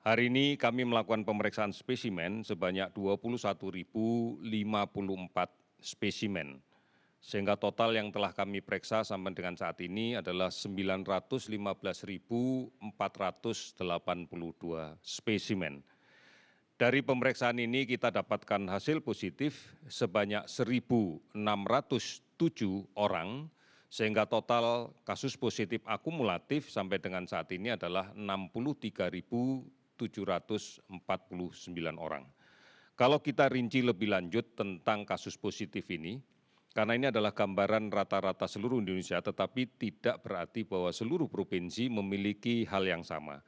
Hari ini kami melakukan pemeriksaan spesimen sebanyak 21.054 spesimen. Sehingga total yang telah kami periksa sampai dengan saat ini adalah 915.482 spesimen. Dari pemeriksaan ini kita dapatkan hasil positif sebanyak 1.607 orang, sehingga total kasus positif akumulatif sampai dengan saat ini adalah 63.749 orang. Kalau kita rinci lebih lanjut tentang kasus positif ini, karena ini adalah gambaran rata-rata seluruh Indonesia, tetapi tidak berarti bahwa seluruh provinsi memiliki hal yang sama.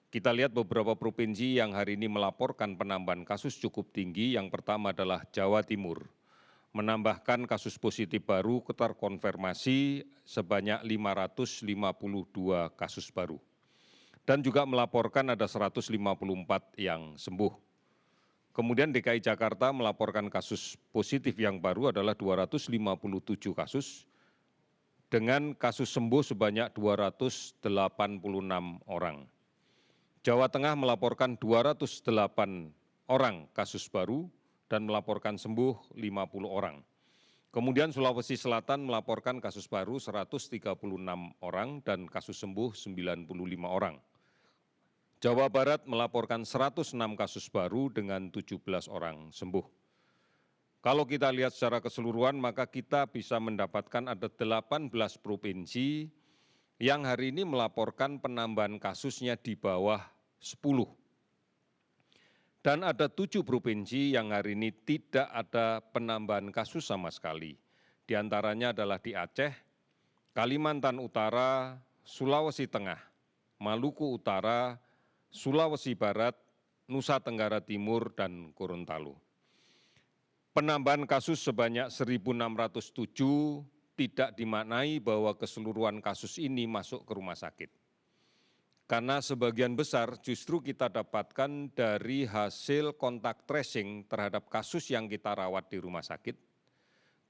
Kita lihat beberapa provinsi yang hari ini melaporkan penambahan kasus cukup tinggi. Yang pertama adalah Jawa Timur, menambahkan kasus positif baru terkonfirmasi sebanyak 552 kasus baru. Dan juga melaporkan ada 154 yang sembuh. Kemudian DKI Jakarta melaporkan kasus positif yang baru adalah 257 kasus, dengan kasus sembuh sebanyak 286 orang. Jawa Tengah melaporkan 208 orang kasus baru dan melaporkan sembuh 50 orang. Kemudian Sulawesi Selatan melaporkan kasus baru 136 orang dan kasus sembuh 95 orang. Jawa Barat melaporkan 106 kasus baru dengan 17 orang sembuh. Kalau kita lihat secara keseluruhan, maka kita bisa mendapatkan ada 18 provinsi yang hari ini melaporkan penambahan kasusnya di bawah 10. Dan ada 7 provinsi yang hari ini tidak ada penambahan kasus sama sekali. Di antaranya adalah di Aceh, Kalimantan Utara, Sulawesi Tengah, Maluku Utara, Sulawesi Barat, Nusa Tenggara Timur, dan Gorontalo. Penambahan kasus sebanyak 1.607 tidak dimaknai bahwa keseluruhan kasus ini masuk ke rumah sakit. Karena sebagian besar justru kita dapatkan dari hasil kontak tracing terhadap kasus yang kita rawat di rumah sakit,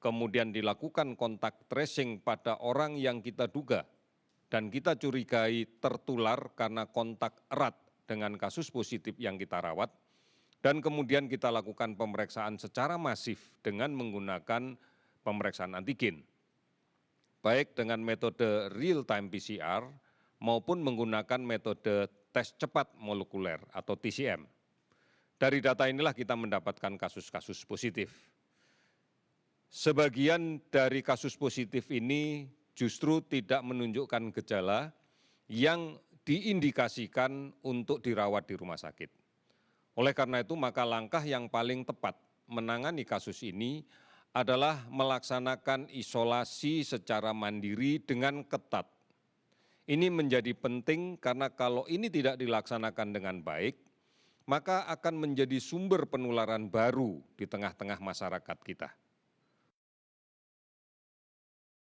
kemudian dilakukan kontak tracing pada orang yang kita duga dan kita curigai tertular karena kontak erat dengan kasus positif yang kita rawat, dan kemudian kita lakukan pemeriksaan secara masif dengan menggunakan pemeriksaan antigen, baik dengan metode real-time PCR maupun menggunakan metode tes cepat molekuler atau TCM. Dari data inilah kita mendapatkan kasus-kasus positif. Sebagian dari kasus positif ini justru tidak menunjukkan gejala yang diindikasikan untuk dirawat di rumah sakit. Oleh karena itu, maka langkah yang paling tepat menangani kasus ini adalah melaksanakan isolasi secara mandiri dengan ketat. Ini menjadi penting karena kalau ini tidak dilaksanakan dengan baik, maka akan menjadi sumber penularan baru di tengah-tengah masyarakat kita.